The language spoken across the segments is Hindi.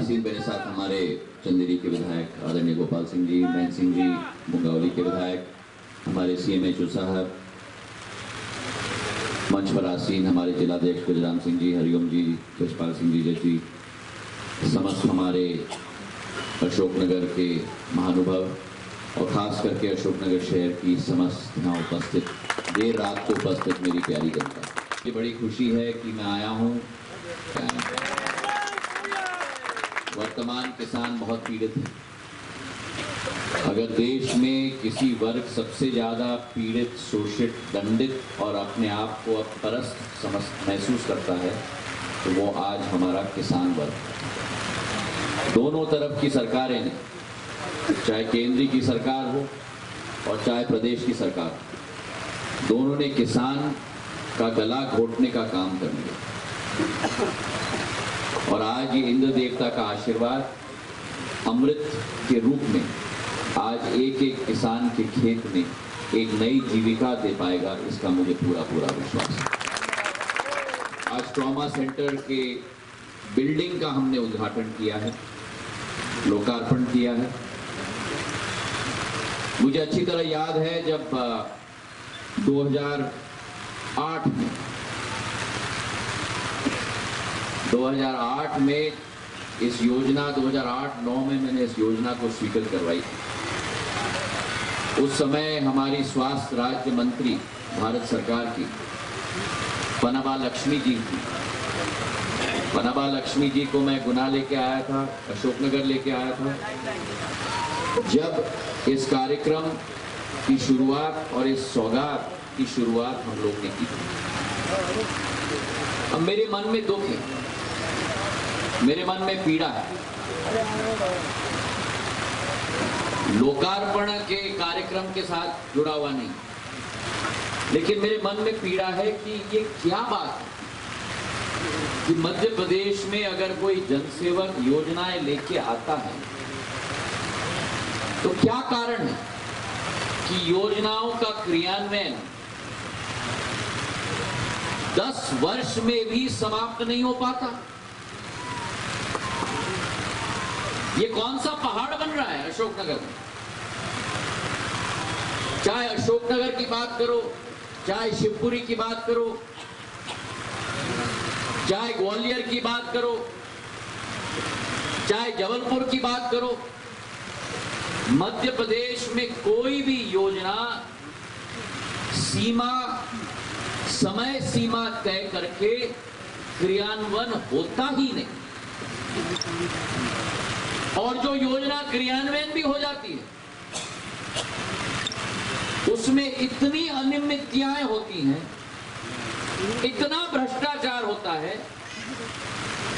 नाज़रीन, मेरे साथ हमारे चंदेरी के विधायक आदरणीय गोपाल सिंह जी, मैन सिंह जी मुंगावली के विधायक, हमारे CMHO साहब, मंच पर आसीन हमारे जिलाध्यक्ष गुजराम सिंह जी, हरिओम जी, यशपाल सिंह जी जैसी समस्त हमारे अशोकनगर के महानुभव और खास करके अशोकनगर शहर की समस्त यहाँ उपस्थित, देर रात को उपस्थित मेरी प्यारी जनता, ये बड़ी खुशी है कि मैं आया हूँ। वर्तमान किसान बहुत पीड़ित है। अगर देश में किसी वर्ग सबसे ज्यादा पीड़ित, शोषित, दंडित और अपने आप को परस्त महसूस करता है तो वो आज हमारा किसान वर्ग। दोनों तरफ की सरकारें ने, चाहे केंद्र की सरकार हो और चाहे प्रदेश की सरकार हो, दोनों ने किसान का गला घोटने का काम कर लिया। और आज ये इंद्र देवता का आशीर्वाद अमृत के रूप में आज एक एक किसान के खेत में एक नई जीविका दे पाएगा, इसका मुझे पूरा विश्वास है। आज ट्रॉमा सेंटर के बिल्डिंग का हमने उद्घाटन किया है, लोकार्पण किया है। मुझे अच्छी तरह याद है जब 2008 में इस योजना 2008-9 में मैंने इस योजना को स्वीकृत करवाई। उस समय हमारी स्वास्थ्य राज्य मंत्री भारत सरकार की पनाबा लक्ष्मी जी थी। पनाबा लक्ष्मी जी को मैं गुना लेके आया था, अशोकनगर लेके आया था, जब इस कार्यक्रम की शुरुआत और इस सौगात की शुरुआत हम लोग ने की। अब मेरे मन में दुख है, मेरे मन में पीड़ा है। लोकार्पण के कार्यक्रम के साथ जुड़ा हुआ नहीं, लेकिन मेरे मन में पीड़ा है कि ये क्या बात है कि मध्य प्रदेश में अगर कोई जनसेवक योजनाएं लेके आता है तो क्या कारण है कि योजनाओं का क्रियान्वयन 10 वर्ष में भी समाप्त नहीं हो पाता। ये कौन सा पहाड़ बन रहा है अशोकनगर में? चाहे अशोकनगर की बात करो, चाहे शिवपुरी की बात करो, चाहे ग्वालियर की बात करो, चाहे जबलपुर की बात करो, मध्य प्रदेश में कोई भी योजना समय सीमा तय करके क्रियान्वयन होता ही नहीं। और जो योजना क्रियान्वयन भी हो जाती है उसमें इतनी अनियमितताएं होती हैं, इतना भ्रष्टाचार होता है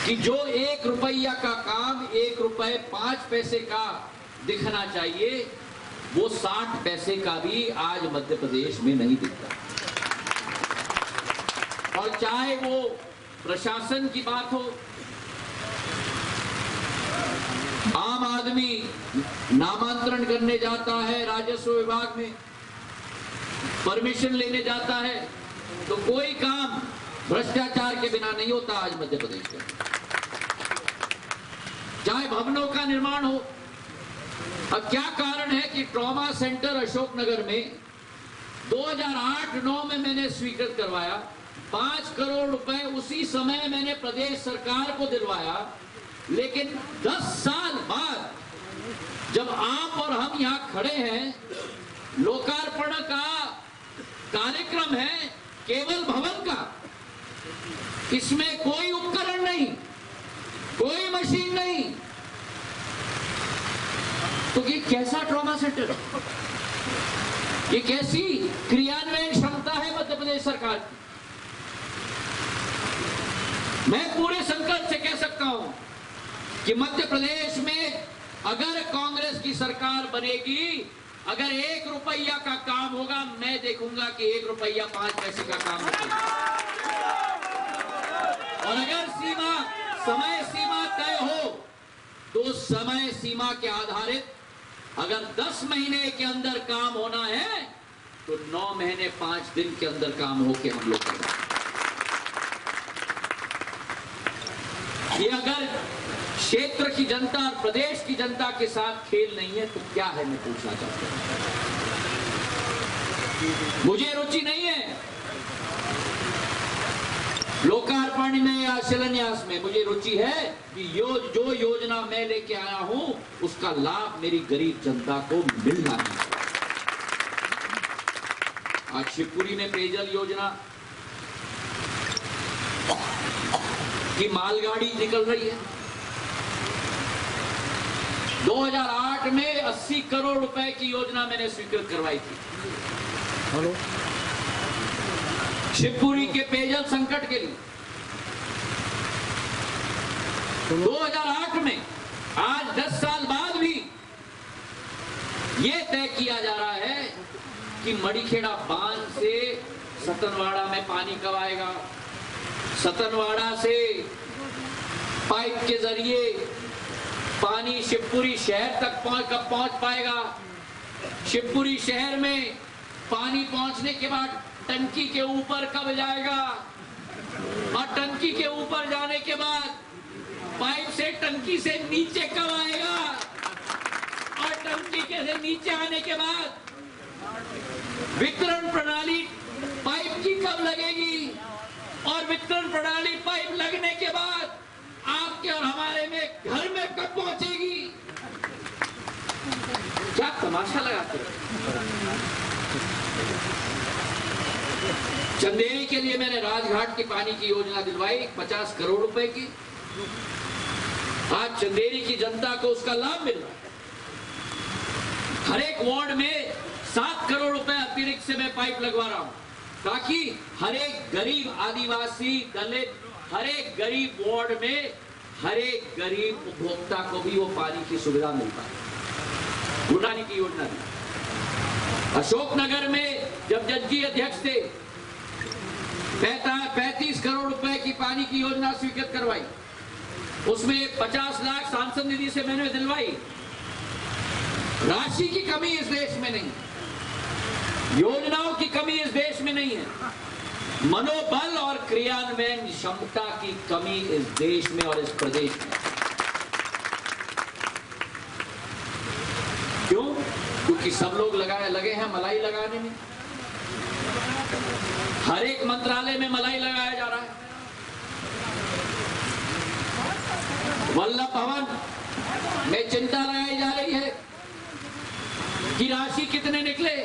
कि जो 1 रुपया का काम 1 रुपये 5 पैसे का दिखना चाहिए, वो 60 पैसे का भी आज मध्य प्रदेश में नहीं दिखता। और चाहे वो प्रशासन की बात हो, आम आदमी नामांतरण करने जाता है राजस्व विभाग में, परमिशन लेने जाता है, तो कोई काम भ्रष्टाचार के बिना नहीं होता आज मध्य प्रदेश में। चाहे भवनों का निर्माण हो। अब क्या कारण है कि ट्रॉमा सेंटर अशोकनगर में 2008-9 में मैंने स्वीकृत करवाया, 5 करोड़ रुपए उसी समय मैंने प्रदेश सरकार को दिलवाया, लेकिन 10 साल बाद जब आप और हम यहाँ खड़े हैं, लोकार्पण का कार्यक्रम है केवल भवन का, इसमें कोई उपकरण नहीं, कोई मशीन नहीं, तो ये कैसा ट्रॉमा सेंटर है? ये कैसी क्रियान्वयन क्षमता है मध्य प्रदेश सरकार की? मैं पूरे संकल्प से कह सकता हूं कि मध्य प्रदेश में अगर कांग्रेस की सरकार बनेगी, अगर 1 रुपया का काम होगा, मैं देखूंगा कि 1 रुपया 5 पैसे का काम होगा। और अगर समय सीमा तय हो तो समय सीमा के आधारित अगर 10 महीने के अंदर काम होना है तो 9 महीने 5 दिन के अंदर काम होके हम लोग करेंगे। ये अगर क्षेत्र की जनता और प्रदेश की जनता के साथ खेल नहीं है तो क्या है, मैं पूछना चाहता हूं। मुझे रुचि नहीं है लोकार्पण में या शिलान्यास में, मुझे रुचि है कि जो योजना मैं लेके आया हूं उसका लाभ मेरी गरीब जनता को मिलना है। आज शिवपुरी में पेयजल योजना की मालगाड़ी निकल रही है। 2008 में 80 करोड़ रुपए की योजना मैंने स्वीकृत करवाई थी शिवपुरी के पेयजल संकट के लिए 2008 में। आज 10 साल बाद भी यह तय किया जा रहा है कि मड़ीखेड़ा बांध से सतनवाड़ा में पानी कब आएगा, सतनवाड़ा से पाइप के जरिए पानी शिवपुरी शहर तक कब पहुंच पाएगा, शिवपुरी शहर में पानी पहुंचने के बाद टंकी के ऊपर कब जाएगा, और टंकी के ऊपर जाने के बाद पाइप से टंकी से नीचे कब आएगा, और टंकी के से नीचे आने के बाद वितरण प्रणाली पाइप की कब लगेगी, और वितरण प्रणाली पाइप लगने के बाद आपके और हमारे में घर में कब पहुंचेगी। क्या तमाशा लगाते हैं। चंदेरी के लिए मैंने राजघाट की पानी की योजना दिलवाई 50 करोड़ रुपए की। आज चंदेरी की जनता को उसका लाभ मिल रहा है। हर एक वार्ड में 7 करोड़ रुपए अतिरिक्त से मैं पाइप लगवा रहा हूं ताकि हर एक गरीब आदिवासी दलित हर एक गरीब वार्ड में हर एक गरीब उपभोक्ता को भी वो पानी की सुविधा मिल पाए। गुड़ानी की योजना दी। अशोकनगर में जब जज्जी अध्यक्ष थे 35 करोड़ रुपए की पानी की योजना स्वीकृत करवाई, उसमें 50 लाख सांसद निधि से मैंने दिलवाई। राशि की कमी इस देश में नहीं, योजनाओं की कमी इस देश में नहीं है, मनोबल और क्रियान्वयन क्षमता की कमी इस देश में और इस प्रदेश में। क्यों? क्योंकि सब लोग लगे हैं मलाई लगाने में। हर एक मंत्रालय में मलाई लगाया जा रहा है। वल्लभ भवन में चिंता लगाई जा रही है कि राशि कितने निकले।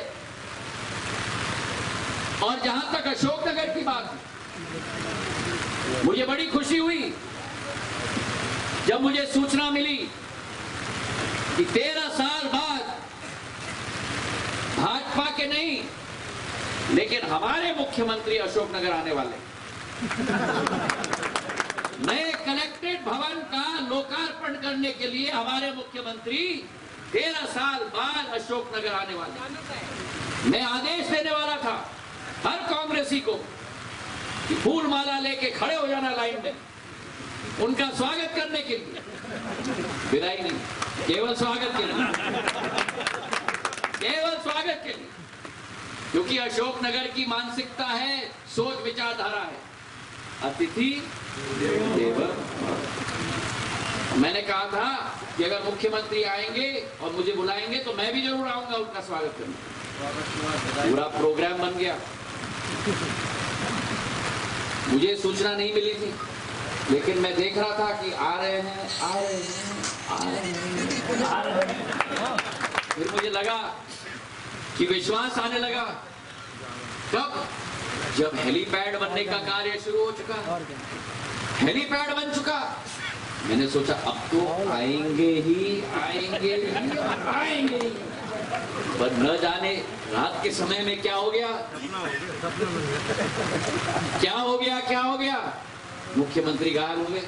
और जहां तक अशोकनगर की बात, मुझे बड़ी खुशी हुई जब मुझे सूचना मिली कि 13 साल बाद भाजपा के नहीं लेकिन हमारे मुख्यमंत्री अशोकनगर आने वाले। नए कलेक्ट्रेट भवन का लोकार्पण करने के लिए हमारे मुख्यमंत्री 13 साल बाद अशोकनगर आने वाले। मैं आदेश देने वाला था हर कांग्रेसी को कि फूल माला लेके खड़े हो जाना लाइन में उनका स्वागत करने के लिए। विदाई नहीं, केवल स्वागत के लिए, केवल स्वागत के लिए। क्योंकि अशोकनगर की मानसिकता है, सोच विचारधारा है, अतिथि देवो भव। मैंने कहा था कि अगर मुख्यमंत्री आएंगे और मुझे बुलाएंगे तो मैं भी जरूर आऊंगा उनका स्वागत करने। पूरा प्रोग्राम बन गया। मुझे सूचना नहीं मिली थी लेकिन मैं देख रहा था कि आ रहे हैं, आ रहे हैं, आ रहे हैं, आ रहे हैं। फिर मुझे लगा कि विश्वास आने लगा। कब? जब हेलीपैड बनने का कार्य शुरू हो चुका, हेलीपैड बन चुका। मैंने सोचा अब तो आएंगे ही आएंगे ही आएंगे ही। पर न जाने रात के समय में क्या हो गया, क्या हो गया, क्या हो गया। मुख्यमंत्री गायब हो गए,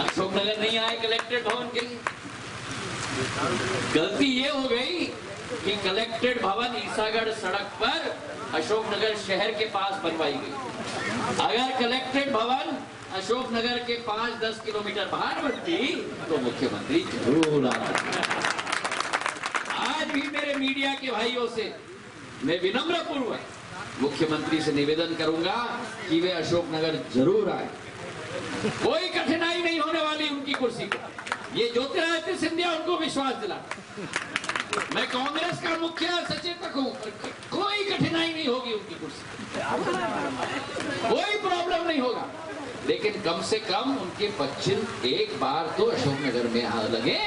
अशोकनगर नहीं आए कलेक्ट्रेट भवन के लिए। गलती ये हो गई कि कलेक्ट्रेट भवन ईसागढ़ सड़क पर अशोकनगर शहर के पास बनवाई गई। अगर कलेक्ट्रेट भवन अशोकनगर के 5-10 किलोमीटर बाहर बनती तो मुख्यमंत्री जरूर आता। आज भी मेरे मीडिया के भाइयों से मैं विनम्र पूर्वक मुख्यमंत्री से निवेदन करूंगा कि वे अशोकनगर जरूर आए। कोई कठिनाई नहीं होने वाली उनकी कुर्सी को। ये ज्योतिरादित्य सिंधिया उनको विश्वास दिलाता। मैं कांग्रेस का मुख्य सचेतक हूं, कोई कठिनाई नहीं होगी उनकी कुर्सी, कोई प्रॉब्लम नहीं होगा। लेकिन कम से कम उनके बच्चे एक बार तो अशोकनगर में आ लगे।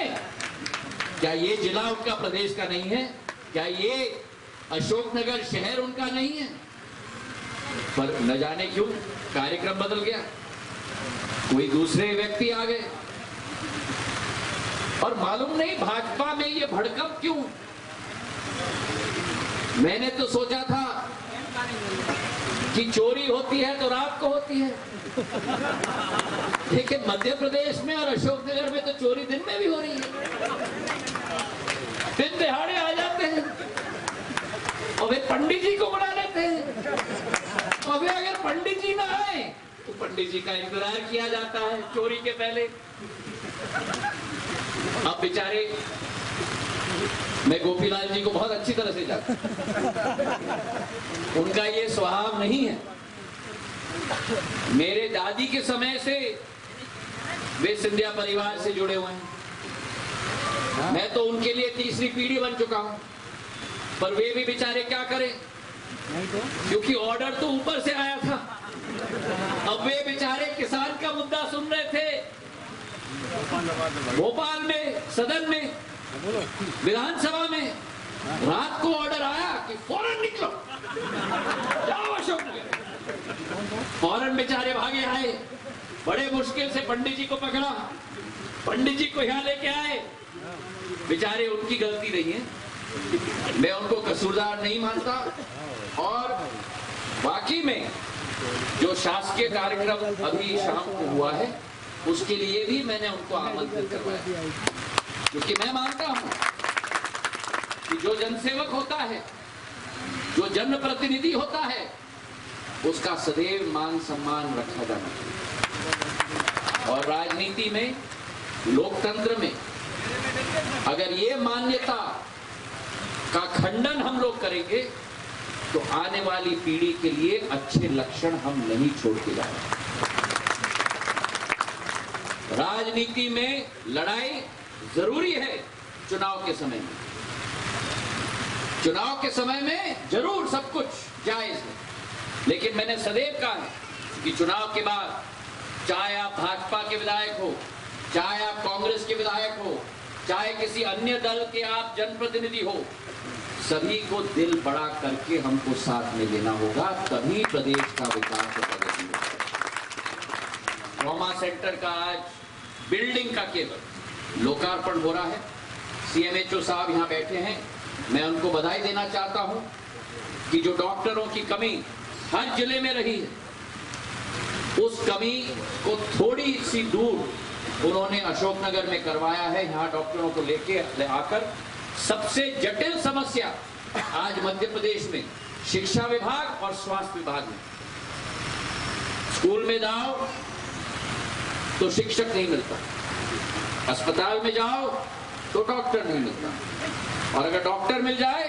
क्या ये जिला उनका प्रदेश का नहीं है? क्या ये अशोकनगर शहर उनका नहीं है? पर न जाने क्यों कार्यक्रम बदल गया, कोई दूसरे व्यक्ति आ गए और मालूम नहीं भाजपा में ये भड़कम क्यों। मैंने तो सोचा था कि चोरी होती है तो रात को होती है, लेकिन मध्य प्रदेश में और अशोकनगर में तो चोरी दिन में भी हो रही है। दिन दिहाड़े आ जाते हैं और वे पंडित जी को बुला लेते हैं। और वे अगर पंडित जी ना आए तो पंडित जी का इंतजार किया जाता है चोरी के पहले। अब बेचारे, मैं गोपीलाल जी को बहुत अच्छी तरह से जानता हूं, उनका ये स्वभाव नहीं है। मेरे दादी के समय से वे सिंधिया परिवार से जुड़े हुए हैं। मैं तो उनके लिए तीसरी पीढ़ी बन चुका हूं, पर वे भी बेचारे क्या करें, क्योंकि ऑर्डर तो ऊपर से आया था। अब वे बेचारे किसान का मुद्दा सुन रहे थे भोपाल में, सदन में, विधानसभा में। रात को ऑर्डर आया कि फौरन निकलो, जाओ अशोकनगर। फौरन बेचारे भागे आए, बड़े मुश्किल से पंडित जी को पकड़ा, पंडित जी को यहां लेके आए। बेचारे, उनकी गलती नहीं है, मैं उनको कसूरदार नहीं मानता। और बाकी में जो शासकीय कार्यक्रम अभी शाम को हुआ है, उसके लिए भी मैंने उनको आमंत्रित करवाया, क्योंकि मैं मानता हूं कि जो जनसेवक होता है, जो जनप्रतिनिधि होता है, उसका सदैव मान सम्मान रखा जाना चाहिए। और राजनीति में, लोकतंत्र में अगर ये मान्यता का खंडन हम लोग करेंगे तो आने वाली पीढ़ी के लिए अच्छे लक्षण हम नहीं छोड़ के जाएंगे। राजनीति में लड़ाई जरूरी है चुनाव के समय में। चुनाव के समय में जरूर सब कुछ जायज है, लेकिन मैंने सदैव कहा है कि चुनाव के बाद चाहे आप भाजपा के विधायक हो, चाहे आप कांग्रेस के विधायक हो, चाहे किसी अन्य दल के आप जनप्रतिनिधि हो, सभी को दिल बड़ा करके हमको साथ में लेना होगा, तभी प्रदेश का विकास और प्रगति होगा। ट्रॉमा सेंटर का आज बिल्डिंग का केवल लोकार्पण हो रहा है। सीएमएचओ साहब यहां बैठे हैं, मैं उनको बधाई देना चाहता हूं कि जो डॉक्टरों की कमी हर जिले में रही है, उस कमी को थोड़ी सी दूर उन्होंने अशोकनगर में करवाया है। यहाँ डॉक्टरों को लेके आकर सबसे जटिल समस्या आज मध्य प्रदेश में शिक्षा विभाग और स्वास्थ्य विभाग में। स्कूल में जाओ तो शिक्षक नहीं मिलता, अस्पताल में जाओ तो डॉक्टर नहीं मिलता, और अगर डॉक्टर मिल जाए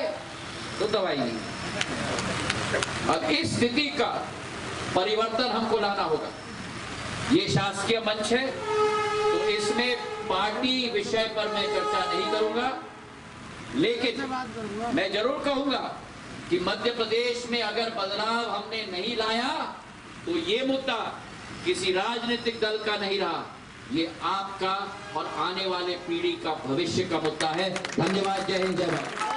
तो दवाई नहीं। अब इस स्थिति का परिवर्तन हमको लाना होगा। ये शासकीय मंच है, तो इसमें पार्टी विषय पर मैं चर्चा नहीं करूंगा, लेकिन मैं जरूर कहूंगा कि मध्य प्रदेश में अगर बदलाव हमने नहीं लाया तो ये मुद्दा किसी राजनीतिक दल का नहीं रहा, ये आपका और आने वाले पीढ़ी का भविष्य का मुद्दा है। धन्यवाद। जय हिंद, जय भारत।